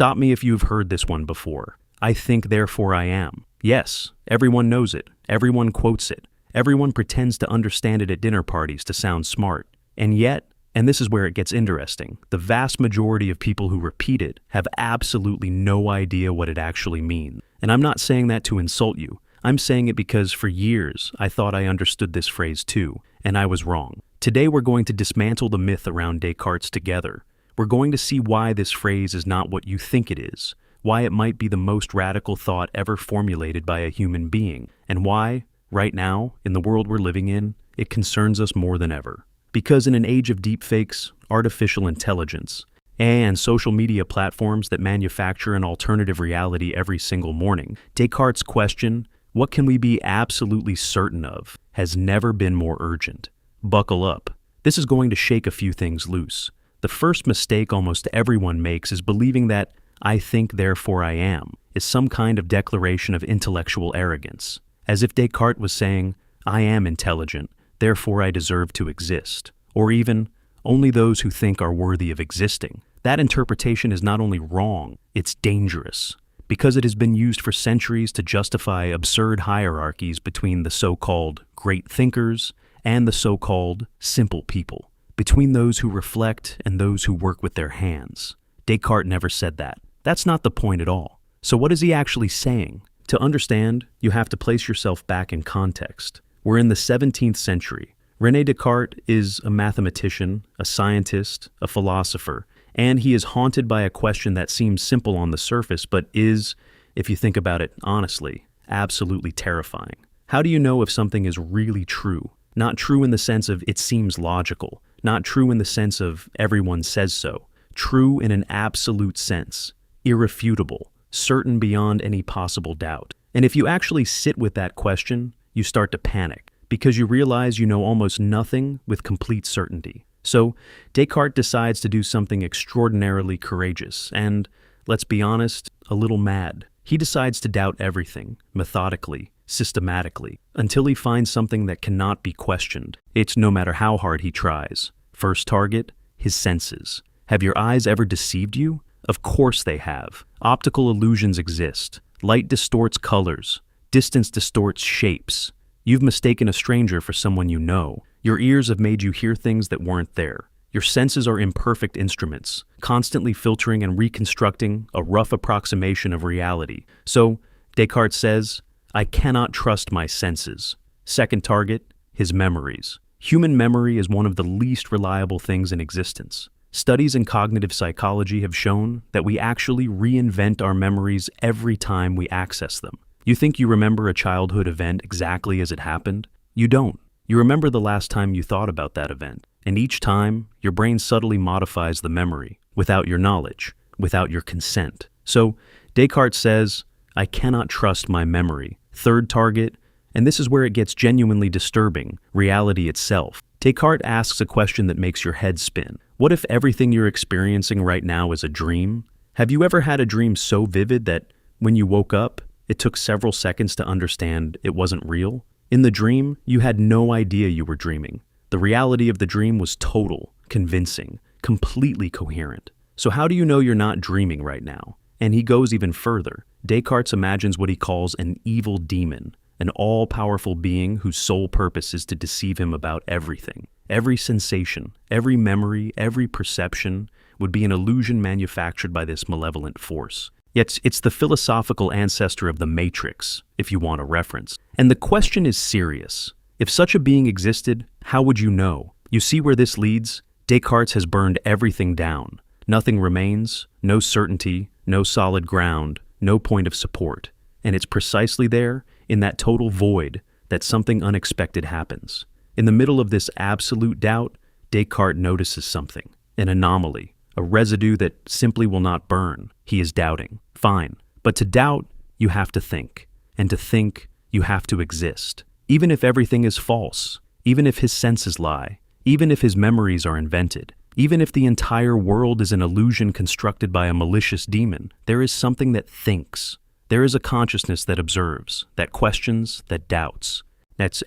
Stop me if you've heard this one before. I think, therefore I am. Yes, everyone knows it. Everyone quotes it. Everyone pretends to understand it at dinner parties to sound smart. And yet, and this is where it gets interesting, the vast majority of people who repeat it have absolutely no idea what it actually means. And I'm not saying that to insult you. I'm saying it because for years I thought I understood this phrase too, and I was wrong. Today we're going to dismantle the myth around Descartes together. We're going to see why this phrase is not what you think it is, why it might be the most radical thought ever formulated by a human being, and why, right now, in the world we're living in, it concerns us more than ever. Because in an age of deepfakes, artificial intelligence, and social media platforms that manufacture an alternative reality every single morning, Descartes' question, what can we be absolutely certain of, has never been more urgent. Buckle up. This is going to shake a few things loose. The first mistake almost everyone makes is believing that I think, therefore I am, is some kind of declaration of intellectual arrogance, as if Descartes was saying, I am intelligent, therefore I deserve to exist, or even, only those who think are worthy of existing. That interpretation is not only wrong, it's dangerous, because it has been used for centuries to justify absurd hierarchies between the so-called great thinkers and the so-called simple people, between those who reflect and those who work with their hands. Descartes never said that. That's not the point at all. So what is he actually saying? To understand, you have to place yourself back in context. We're in the 17th century. René Descartes is a mathematician, a scientist, a philosopher, and he is haunted by a question that seems simple on the surface, but is, if you think about it honestly, absolutely terrifying. How do you know if something is really true? Not true in the sense of it seems logical, not true in the sense of everyone says so, true in an absolute sense, irrefutable, certain beyond any possible doubt. And if you actually sit with that question, you start to panic, because you realize you know almost nothing with complete certainty. So Descartes decides to do something extraordinarily courageous and, let's be honest, a little mad. He decides to doubt everything, methodically, systematically, until he finds something that cannot be questioned. It's no matter how hard he tries. First target, his senses. Have your eyes ever deceived you? Of course they have. Optical illusions exist. Light distorts colors. Distance distorts shapes. You've mistaken a stranger for someone you know. Your ears have made you hear things that weren't there. Your senses are imperfect instruments, constantly filtering and reconstructing a rough approximation of reality. So, Descartes says, I cannot trust my senses. Second target, his memories. Human memory is one of the least reliable things in existence. Studies in cognitive psychology have shown that we actually reinvent our memories every time we access them. You think you remember a childhood event exactly as it happened? You don't. You remember the last time you thought about that event, and each time, your brain subtly modifies the memory, without your knowledge, without your consent. So, Descartes says, I cannot trust my memory. Third target, and this is where it gets genuinely disturbing, reality itself. Descartes asks a question that makes your head spin. What if everything you're experiencing right now is a dream? Have you ever had a dream so vivid that, when you woke up, it took several seconds to understand it wasn't real? In the dream, you had no idea you were dreaming. The reality of the dream was total, convincing, completely coherent. So how do you know you're not dreaming right now? And he goes even further. Descartes imagines what he calls an evil demon, an all-powerful being whose sole purpose is to deceive him about everything. Every sensation, every memory, every perception would be an illusion manufactured by this malevolent force. Yet it's the philosophical ancestor of the Matrix, if you want a reference. And the question is serious. If such a being existed, how would you know? You see where this leads? Descartes has burned everything down. Nothing remains, no certainty, no solid ground, no point of support. And it's precisely there, in that total void, that something unexpected happens. In the middle of this absolute doubt, Descartes notices something, an anomaly, a residue that simply will not burn. He is doubting. Fine. But to doubt, you have to think. And to think, you have to exist. Even if everything is false, even if his senses lie, even if his memories are invented, even if the entire world is an illusion constructed by a malicious demon, there is something that thinks. There is a consciousness that observes, that questions, that doubts.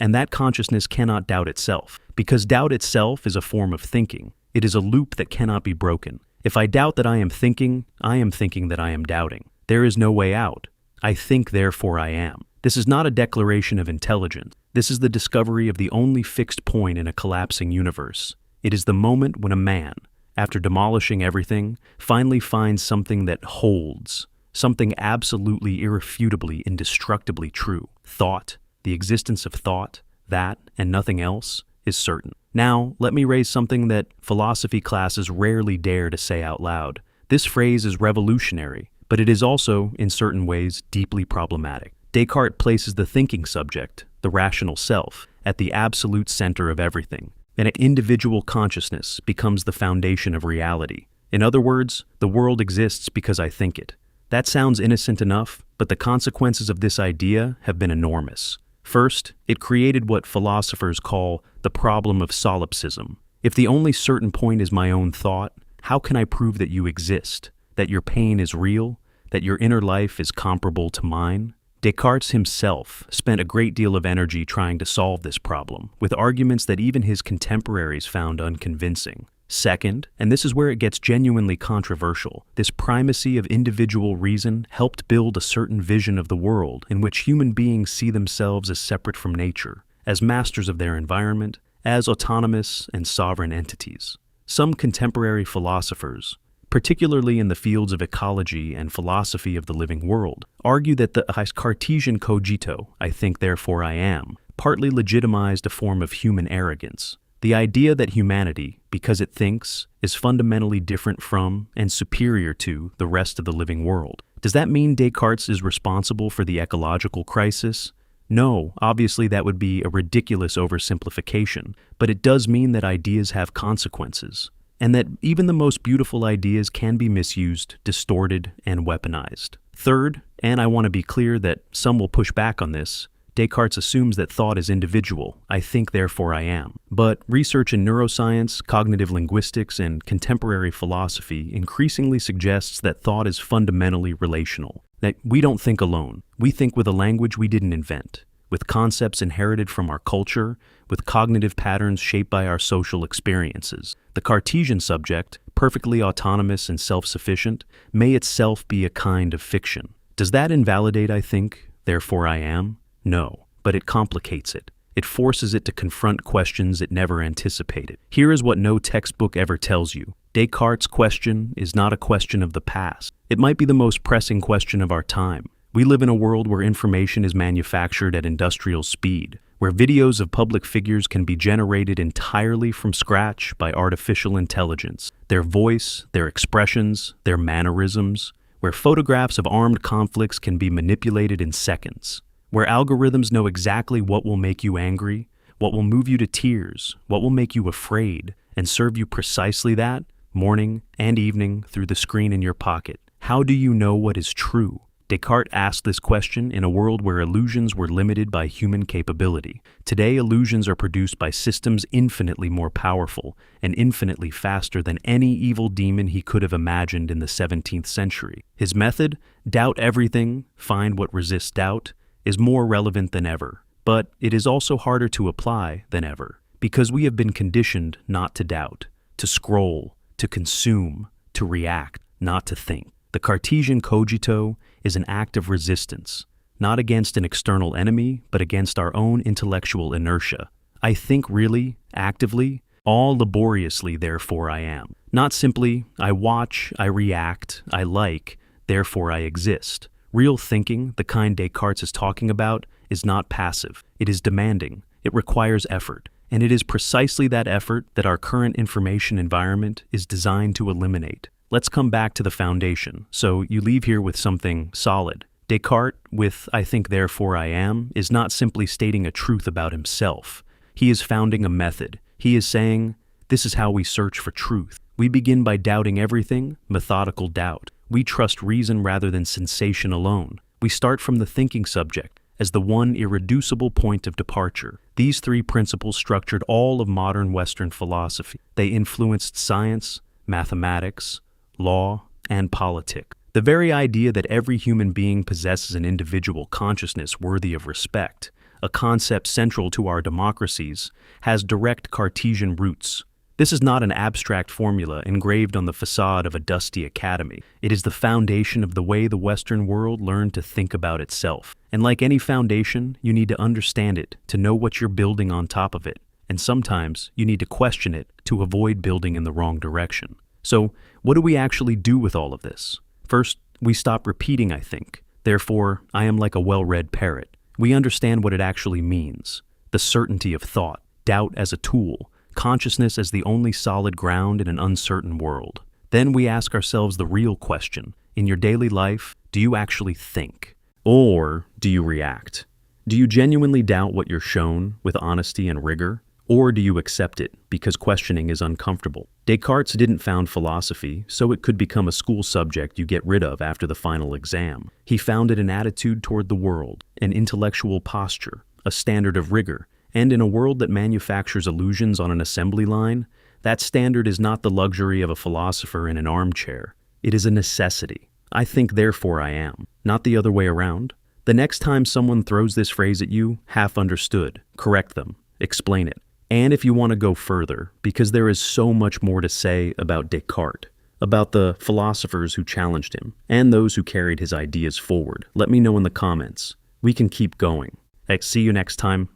And that consciousness cannot doubt itself, because doubt itself is a form of thinking. It is a loop that cannot be broken. If I doubt that I am thinking that I am doubting. There is no way out. I think, therefore I am. This is not a declaration of intelligence. This is the discovery of the only fixed point in a collapsing universe. It is the moment when a man, after demolishing everything, finally finds something that holds, something absolutely, irrefutably, indestructibly true. Thought, the existence of thought, that, and nothing else, is certain. Now, let me raise something that philosophy classes rarely dare to say out loud. This phrase is revolutionary, but it is also, in certain ways, deeply problematic. Descartes places the thinking subject, the rational self, at the absolute center of everything, and individual consciousness becomes the foundation of reality. In other words, the world exists because I think it. That sounds innocent enough, but the consequences of this idea have been enormous. First, it created what philosophers call the problem of solipsism. If the only certain point is my own thought, how can I prove that you exist, that your pain is real, that your inner life is comparable to mine? Descartes himself spent a great deal of energy trying to solve this problem, with arguments that even his contemporaries found unconvincing. Second, and this is where it gets genuinely controversial, this primacy of individual reason helped build a certain vision of the world in which human beings see themselves as separate from nature, as masters of their environment, as autonomous and sovereign entities. Some contemporary philosophers, particularly in the fields of ecology and philosophy of the living world, argue that the Cartesian cogito, I think therefore I am, partly legitimized a form of human arrogance. The idea that humanity, because it thinks, is fundamentally different from and superior to the rest of the living world. Does that mean Descartes is responsible for the ecological crisis? No, obviously that would be a ridiculous oversimplification, but it does mean that ideas have consequences, and that even the most beautiful ideas can be misused, distorted, and weaponized. Third, and I want to be clear that some will push back on this, Descartes assumes that thought is individual. I think, therefore I am. But research in neuroscience, cognitive linguistics, and contemporary philosophy increasingly suggests that thought is fundamentally relational, that we don't think alone. We think with a language we didn't invent, with concepts inherited from our culture, with cognitive patterns shaped by our social experiences. The Cartesian subject, perfectly autonomous and self-sufficient, may itself be a kind of fiction. Does that invalidate I think, therefore I am? No, but it complicates it. It forces it to confront questions it never anticipated. Here is what no textbook ever tells you. Descartes' question is not a question of the past. It might be the most pressing question of our time. We live in a world where information is manufactured at industrial speed, where videos of public figures can be generated entirely from scratch by artificial intelligence. Their voice, their expressions, their mannerisms, where photographs of armed conflicts can be manipulated in seconds, where algorithms know exactly what will make you angry, what will move you to tears, what will make you afraid, and serve you precisely that, morning and evening, through the screen in your pocket. How do you know what is true? Descartes asked this question in a world where illusions were limited by human capability. Today, illusions are produced by systems infinitely more powerful and infinitely faster than any evil demon he could have imagined in the 17th century. His method, doubt everything, find what resists doubt, is more relevant than ever, but it is also harder to apply than ever, because we have been conditioned not to doubt, to scroll, to consume, to react, not to think. The Cartesian cogito is an act of resistance, not against an external enemy, but against our own intellectual inertia. I think really, actively, all laboriously, therefore I am. Not simply, I watch, I react, I like, therefore I exist. Real thinking, the kind Descartes is talking about, is not passive. It is demanding. It requires effort. And it is precisely that effort that our current information environment is designed to eliminate. Let's come back to the foundation, so you leave here with something solid. Descartes, with I think therefore I am, is not simply stating a truth about himself. He is founding a method. He is saying, this is how we search for truth. We begin by doubting everything, methodical doubt. We trust reason rather than sensation alone. We start from the thinking subject as the one irreducible point of departure. These three principles structured all of modern Western philosophy. They influenced science, mathematics, law, and politics. The very idea that every human being possesses an individual consciousness worthy of respect, a concept central to our democracies, has direct Cartesian roots. This is not an abstract formula engraved on the facade of a dusty academy. It is the foundation of the way the Western world learned to think about itself. And like any foundation, you need to understand it to know what you're building on top of it. And sometimes you need to question it to avoid building in the wrong direction. So, what do we actually do with all of this? First, we stop repeating, I think. Therefore, I am like a well-read parrot. We understand what it actually means. The certainty of thought, doubt as a tool, consciousness as the only solid ground in an uncertain world. Then we ask ourselves the real question. In your daily life, do you actually think? Or do you react? Do you genuinely doubt what you're shown with honesty and rigor? Or do you accept it because questioning is uncomfortable? Descartes didn't found philosophy, so it could become a school subject you get rid of after the final exam. He founded an attitude toward the world, an intellectual posture, a standard of rigor, and in a world that manufactures illusions on an assembly line, that standard is not the luxury of a philosopher in an armchair. It is a necessity. I think, therefore I am, not the other way around. The next time someone throws this phrase at you, half understood, correct them, explain it. And if you want to go further, because there is so much more to say about Descartes, about the philosophers who challenged him, and those who carried his ideas forward, let me know in the comments. We can keep going. See you next time.